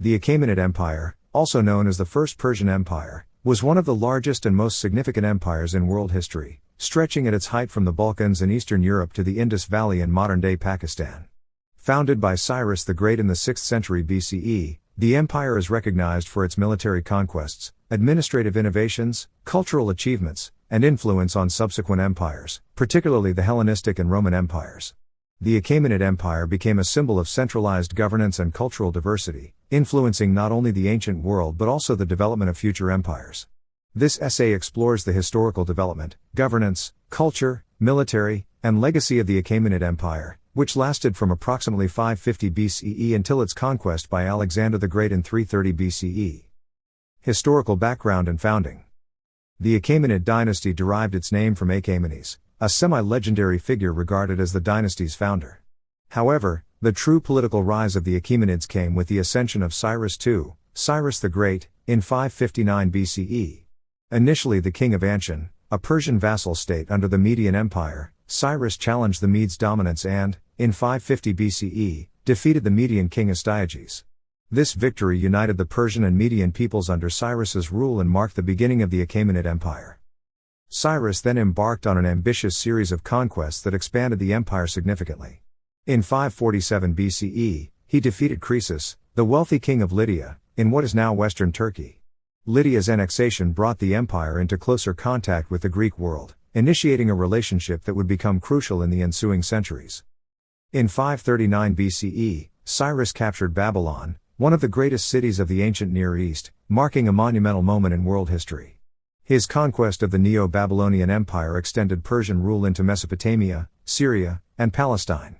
The Achaemenid Empire, also known as the First Persian Empire, was one of the largest and most significant empires in world history, stretching at its height from the Balkans in Eastern Europe to the Indus Valley in modern-day Pakistan. Founded by Cyrus the Great in the 6th century BCE, the empire is recognized for its military conquests, administrative innovations, cultural achievements, and influence on subsequent empires, particularly the Hellenistic and Roman empires. The Achaemenid Empire became a symbol of centralized governance and cultural diversity, influencing not only the ancient world but also the development of future empires. This essay explores the historical development, governance, culture, military, and legacy of the Achaemenid Empire, which lasted from approximately 550 BCE until its conquest by Alexander the Great in 330 BCE. Historical background and founding. The Achaemenid dynasty derived its name from Achaemenes, a semi-legendary figure regarded as the dynasty's founder. However, the true political rise of the Achaemenids came with the ascension of Cyrus II, Cyrus the Great, in 559 BCE. Initially the king of Anshan, a Persian vassal state under the Median Empire, Cyrus challenged the Medes' dominance and, in 550 BCE, defeated the Median king Astyages. This victory united the Persian and Median peoples under Cyrus's rule and marked the beginning of the Achaemenid Empire. Cyrus then embarked on an ambitious series of conquests that expanded the empire significantly. In 547 BCE, he defeated Croesus, the wealthy king of Lydia, in what is now western Turkey. Lydia's annexation brought the empire into closer contact with the Greek world, initiating a relationship that would become crucial in the ensuing centuries. In 539 BCE, Cyrus captured Babylon, one of the greatest cities of the ancient Near East, marking a monumental moment in world history. His conquest of the Neo-Babylonian Empire extended Persian rule into Mesopotamia, Syria, and Palestine.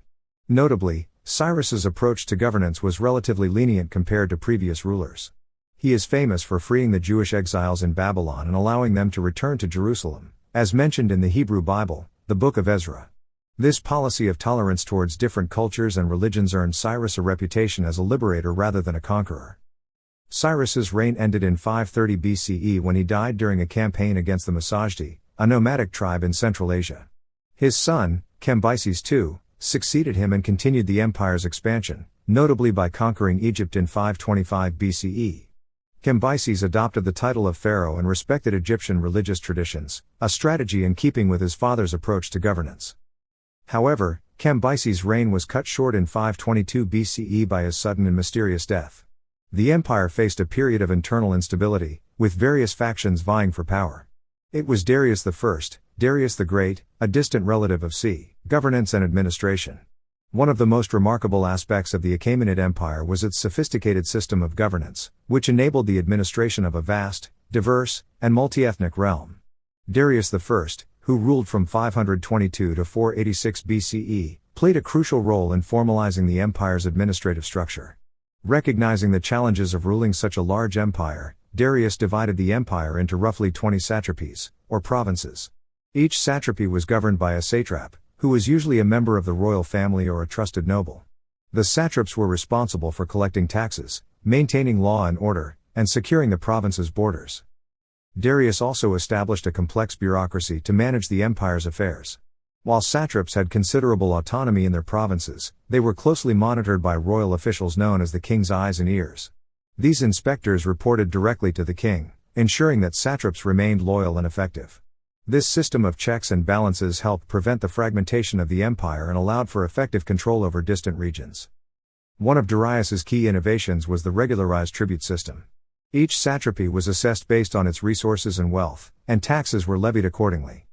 Notably, Cyrus's approach to governance was relatively lenient compared to previous rulers. He is famous for freeing the Jewish exiles in Babylon and allowing them to return to Jerusalem, as mentioned in the Hebrew Bible, the Book of Ezra. This policy of tolerance towards different cultures and religions earned Cyrus a reputation as a liberator rather than a conqueror. Cyrus's reign ended in 530 BCE when he died during a campaign against the Masajdi, a nomadic tribe in Central Asia. His son, Cambyses II, succeeded him and continued the empire's expansion, notably by conquering Egypt in 525 BCE. Cambyses adopted the title of pharaoh and respected Egyptian religious traditions, a strategy in keeping with his father's approach to governance. However, Cambyses' reign was cut short in 522 BCE by his sudden and mysterious death. The empire faced a period of internal instability, with various factions vying for power. It was Darius I, Darius the Great, a distant relative of governance and administration. One of the most remarkable aspects of the Achaemenid Empire was its sophisticated system of governance, which enabled the administration of a vast, diverse, and multi-ethnic realm. Darius I, who ruled from 522 to 486 BCE, played a crucial role in formalizing the empire's administrative structure. Recognizing the challenges of ruling such a large empire, Darius divided the empire into roughly 20 satrapies, or provinces. Each satrapy was governed by a satrap, who was usually a member of the royal family or a trusted noble. The satraps were responsible for collecting taxes, maintaining law and order, and securing the province's borders. Darius also established a complex bureaucracy to manage the empire's affairs. While satraps had considerable autonomy in their provinces, they were closely monitored by royal officials known as the king's eyes and ears. These inspectors reported directly to the king, ensuring that satraps remained loyal and effective. This system of checks and balances helped prevent the fragmentation of the empire and allowed for effective control over distant regions. One of Darius's key innovations was the regularized tribute system. Each satrapy was assessed based on its resources and wealth, and taxes were levied accordingly.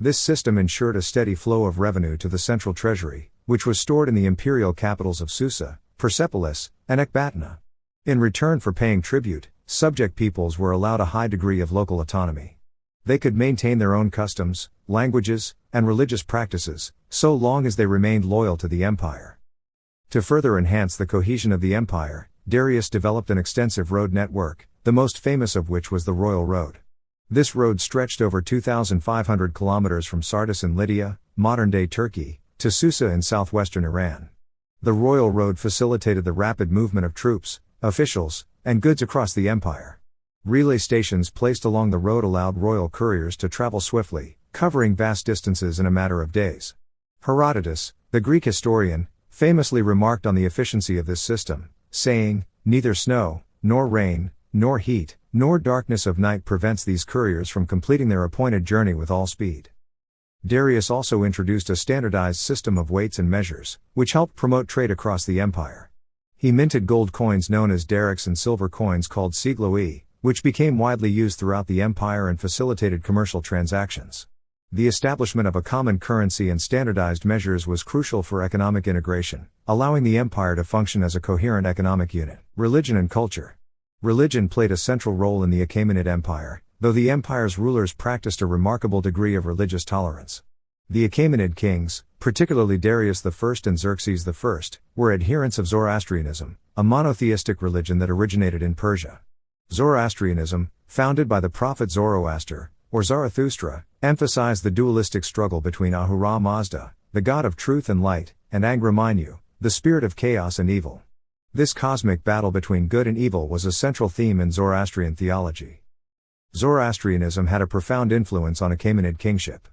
This system ensured a steady flow of revenue to the central treasury, which was stored in the imperial capitals of Susa, Persepolis, and Ecbatana. In return for paying tribute, subject peoples were allowed a high degree of local autonomy. They could maintain their own customs, languages, and religious practices, so long as they remained loyal to the empire. To further enhance the cohesion of the empire, Darius developed an extensive road network, the most famous of which was the Royal Road. This road stretched over 2,500 kilometers from Sardis in Lydia, modern-day Turkey, to Susa in southwestern Iran. The Royal Road facilitated the rapid movement of troops, officials, and goods across the empire. Relay stations placed along the road allowed royal couriers to travel swiftly, covering vast distances in a matter of days. Herodotus, the Greek historian, famously remarked on the efficiency of this system, saying, neither snow, nor rain, nor heat, nor darkness of night prevents these couriers from completing their appointed journey with all speed. Darius also introduced a standardized system of weights and measures, which helped promote trade across the empire. He minted gold coins known as darics and silver coins called sigloi, which became widely used throughout the empire and facilitated commercial transactions. The establishment of a common currency and standardized measures was crucial for economic integration, allowing the empire to function as a coherent economic unit. Religion and culture. Religion played a central role in the Achaemenid Empire, though the empire's rulers practiced a remarkable degree of religious tolerance. The Achaemenid kings, particularly Darius I and Xerxes I, were adherents of Zoroastrianism, a monotheistic religion that originated in Persia. Zoroastrianism, founded by the prophet Zoroaster, or Zarathustra, emphasized the dualistic struggle between Ahura Mazda, the god of truth and light, and Angra Mainyu, the spirit of chaos and evil. This cosmic battle between good and evil was a central theme in Zoroastrian theology. Zoroastrianism had a profound influence on Achaemenid kingship.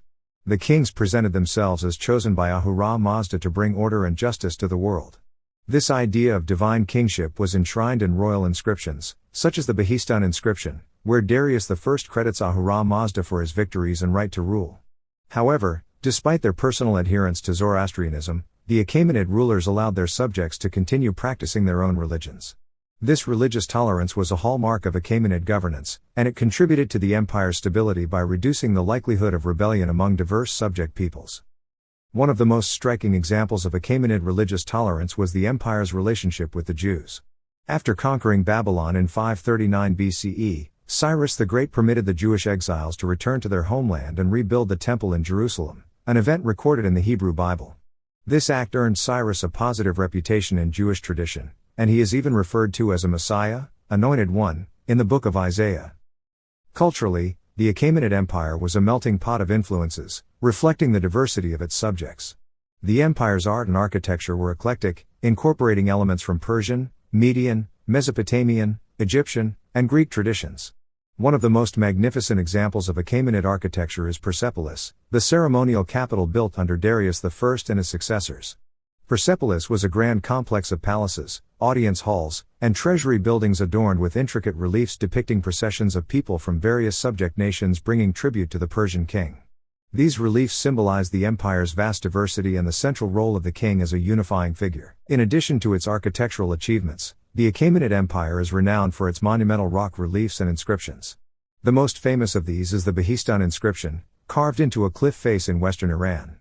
The kings presented themselves as chosen by Ahura Mazda to bring order and justice to the world. This idea of divine kingship was enshrined in royal inscriptions, such as the Behistun inscription, where Darius I credits Ahura Mazda for his victories and right to rule. However, despite their personal adherence to Zoroastrianism, the Achaemenid rulers allowed their subjects to continue practicing their own religions. This religious tolerance was a hallmark of Achaemenid governance, and it contributed to the empire's stability by reducing the likelihood of rebellion among diverse subject peoples. One of the most striking examples of Achaemenid religious tolerance was the empire's relationship with the Jews. After conquering Babylon in 539 BCE, Cyrus the Great permitted the Jewish exiles to return to their homeland and rebuild the temple in Jerusalem, an event recorded in the Hebrew Bible. This act earned Cyrus a positive reputation in Jewish tradition, and he is even referred to as a Messiah, anointed one, in the book of Isaiah. Culturally, the Achaemenid Empire was a melting pot of influences, reflecting the diversity of its subjects. The empire's art and architecture were eclectic, incorporating elements from Persian, Median, Mesopotamian, Egyptian, and Greek traditions. One of the most magnificent examples of Achaemenid architecture is Persepolis, the ceremonial capital built under Darius I and his successors. Persepolis was a grand complex of palaces, audience halls, and treasury buildings adorned with intricate reliefs depicting processions of people from various subject nations bringing tribute to the Persian king. These reliefs symbolize the empire's vast diversity and the central role of the king as a unifying figure. In addition to its architectural achievements, the Achaemenid Empire is renowned for its monumental rock reliefs and inscriptions. The most famous of these is the Behistun inscription, carved into a cliff face in western Iran.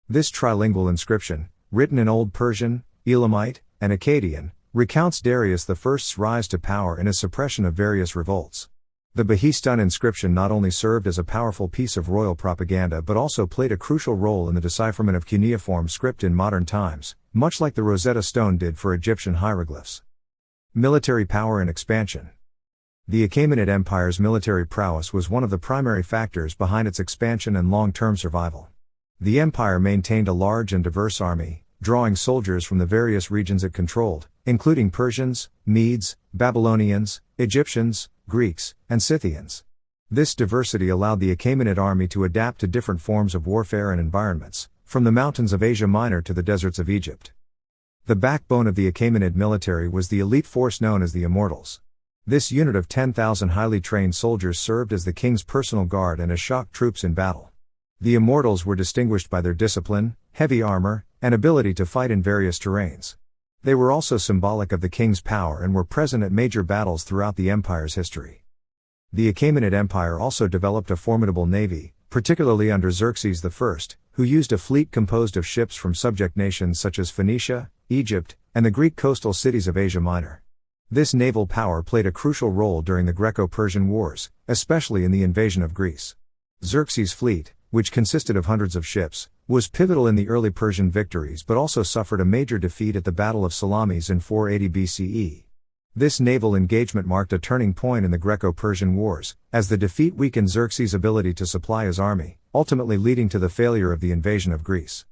This trilingual inscription, written in Old Persian, Elamite, and Akkadian, recounts Darius I's rise to power and his suppression of various revolts. The Behistun inscription not only served as a powerful piece of royal propaganda but also played a crucial role in the decipherment of cuneiform script in modern times, much like the Rosetta Stone did for Egyptian hieroglyphs. Military power and expansion. The Achaemenid Empire's military prowess was one of the primary factors behind its expansion and long-term survival. The empire maintained a large and diverse army, drawing soldiers from the various regions it controlled, including Persians, Medes, Babylonians, Egyptians, Greeks, and Scythians. This diversity allowed the Achaemenid army to adapt to different forms of warfare and environments, from the mountains of Asia Minor to the deserts of Egypt. The backbone of the Achaemenid military was the elite force known as the Immortals. This unit of 10,000 highly trained soldiers served as the king's personal guard and as shock troops in battle. The Immortals were distinguished by their discipline, heavy armor, and ability to fight in various terrains. They were also symbolic of the king's power and were present at major battles throughout the empire's history. The Achaemenid Empire also developed a formidable navy, particularly under Xerxes I, who used a fleet composed of ships from subject nations such as Phoenicia, Egypt, and the Greek coastal cities of Asia Minor. This naval power played a crucial role during the Greco-Persian Wars, especially in the invasion of Greece. Xerxes' fleet, which consisted of hundreds of ships, was pivotal in the early Persian victories but also suffered a major defeat at the Battle of Salamis in 480 BCE. This naval engagement marked a turning point in the Greco-Persian Wars, as the defeat weakened Xerxes' ability to supply his army, ultimately leading to the failure of the invasion of Greece.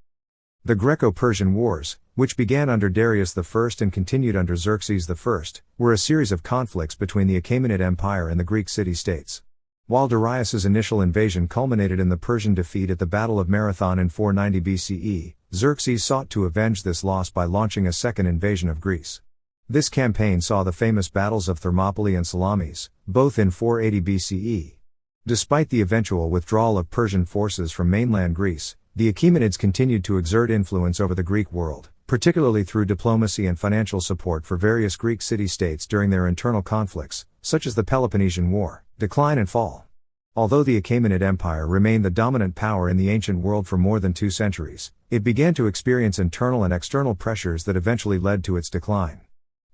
The Greco-Persian Wars, which began under Darius I and continued under Xerxes I, were a series of conflicts between the Achaemenid Empire and the Greek city-states. While Darius's initial invasion culminated in the Persian defeat at the Battle of Marathon in 490 BCE, Xerxes sought to avenge this loss by launching a second invasion of Greece. This campaign saw the famous battles of Thermopylae and Salamis, both in 480 BCE. Despite the eventual withdrawal of Persian forces from mainland Greece, the Achaemenids continued to exert influence over the Greek world, particularly through diplomacy and financial support for various Greek city-states during their internal conflicts, such as the Peloponnesian War, decline and fall. Although the Achaemenid Empire remained the dominant power in the ancient world for more than 2 centuries, it began to experience internal and external pressures that eventually led to its decline.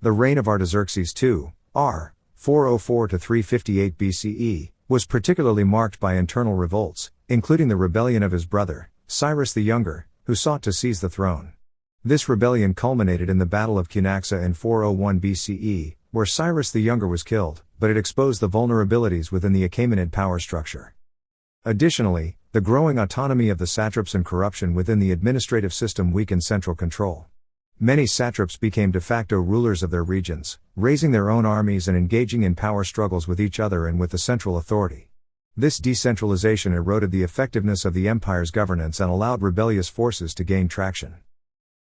The reign of Artaxerxes II, r. 404 to 358 BCE, was particularly marked by internal revolts, including the rebellion of his brother, Cyrus the Younger, who sought to seize the throne. This rebellion culminated in the Battle of Cunaxa in 401 BCE, where Cyrus the Younger was killed, but it exposed the vulnerabilities within the Achaemenid power structure. Additionally, the growing autonomy of the satraps and corruption within the administrative system weakened central control. Many satraps became de facto rulers of their regions, raising their own armies and engaging in power struggles with each other and with the central authority. This decentralization eroded the effectiveness of the empire's governance and allowed rebellious forces to gain traction.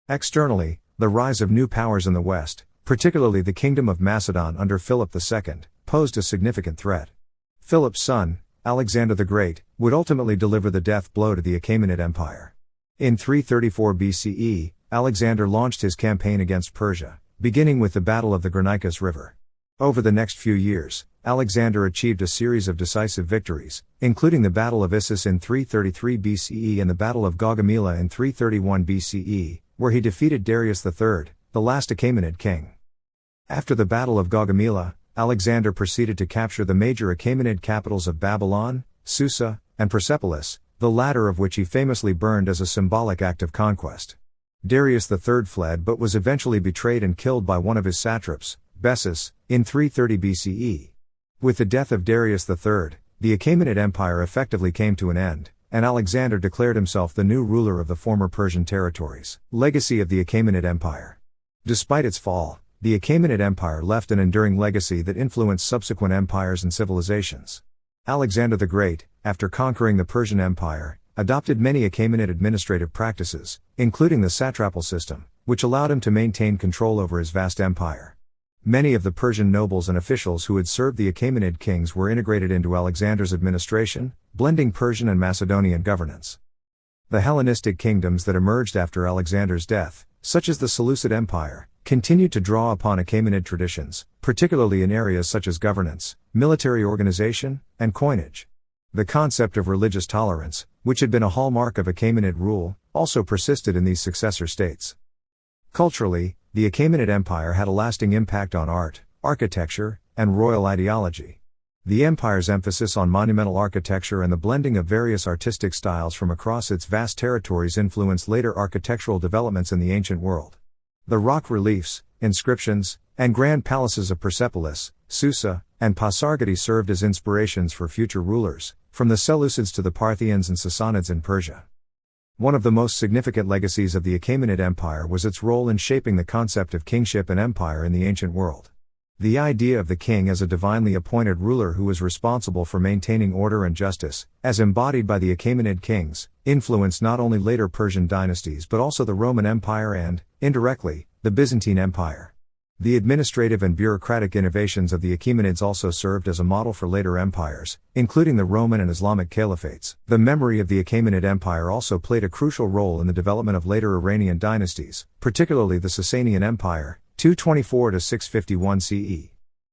Externally, the rise of new powers in the West, particularly the Kingdom of Macedon under Philip II, posed a significant threat. Philip's son, Alexander the Great, would ultimately deliver the death blow to the Achaemenid Empire. In 334 BCE, Alexander launched his campaign against Persia, beginning with the Battle of the Granicus River. Over the next few years, Alexander achieved a series of decisive victories, including the Battle of Issus in 333 BCE and the Battle of Gaugamela in 331 BCE, where he defeated Darius III, the last Achaemenid king. After the Battle of Gaugamela, Alexander proceeded to capture the major Achaemenid capitals of Babylon, Susa, and Persepolis, the latter of which he famously burned as a symbolic act of conquest. Darius III fled but was eventually betrayed and killed by one of his satraps, Bessus, in 330 BCE. With the death of Darius III, the Achaemenid Empire effectively came to an end, and Alexander declared himself the new ruler of the former Persian territories. Legacy of the Achaemenid Empire. Despite its fall, the Achaemenid Empire left an enduring legacy that influenced subsequent empires and civilizations. Alexander the Great, after conquering the Persian Empire, adopted many Achaemenid administrative practices, including the satrapal system, which allowed him to maintain control over his vast empire. Many of the Persian nobles and officials who had served the Achaemenid kings were integrated into Alexander's administration, blending Persian and Macedonian governance. The Hellenistic kingdoms that emerged after Alexander's death, such as the Seleucid Empire, continued to draw upon Achaemenid traditions, particularly in areas such as governance, military organization, and coinage. The concept of religious tolerance, which had been a hallmark of Achaemenid rule, also persisted in these successor states. Culturally, the Achaemenid Empire had a lasting impact on art, architecture, and royal ideology. The empire's emphasis on monumental architecture and the blending of various artistic styles from across its vast territories influenced later architectural developments in the ancient world. The rock reliefs, inscriptions, and grand palaces of Persepolis, Susa, and Pasargadae served as inspirations for future rulers, from the Seleucids to the Parthians and Sassanids in Persia. One of the most significant legacies of the Achaemenid Empire was its role in shaping the concept of kingship and empire in the ancient world. The idea of the king as a divinely appointed ruler who was responsible for maintaining order and justice, as embodied by the Achaemenid kings, influenced not only later Persian dynasties but also the Roman Empire and, indirectly, the Byzantine Empire. The administrative and bureaucratic innovations of the Achaemenids also served as a model for later empires, including the Roman and Islamic caliphates. The memory of the Achaemenid Empire also played a crucial role in the development of later Iranian dynasties, particularly the Sasanian Empire, 224 to 651 CE.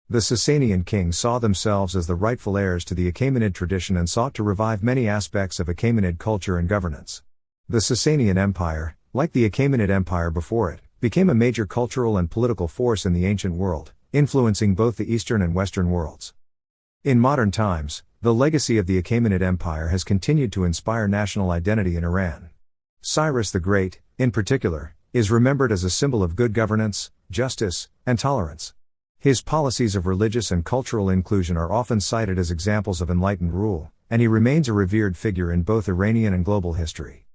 The Sasanian kings saw themselves as the rightful heirs to the Achaemenid tradition and sought to revive many aspects of Achaemenid culture and governance. The Sasanian Empire, like the Achaemenid Empire before it, became a major cultural and political force in the ancient world, influencing both the Eastern and Western worlds. In modern times, the legacy of the Achaemenid Empire has continued to inspire national identity in Iran. Cyrus the Great, in particular, is remembered as a symbol of good governance, justice, and tolerance. His policies of religious and cultural inclusion are often cited as examples of enlightened rule, and he remains a revered figure in both Iranian and global history.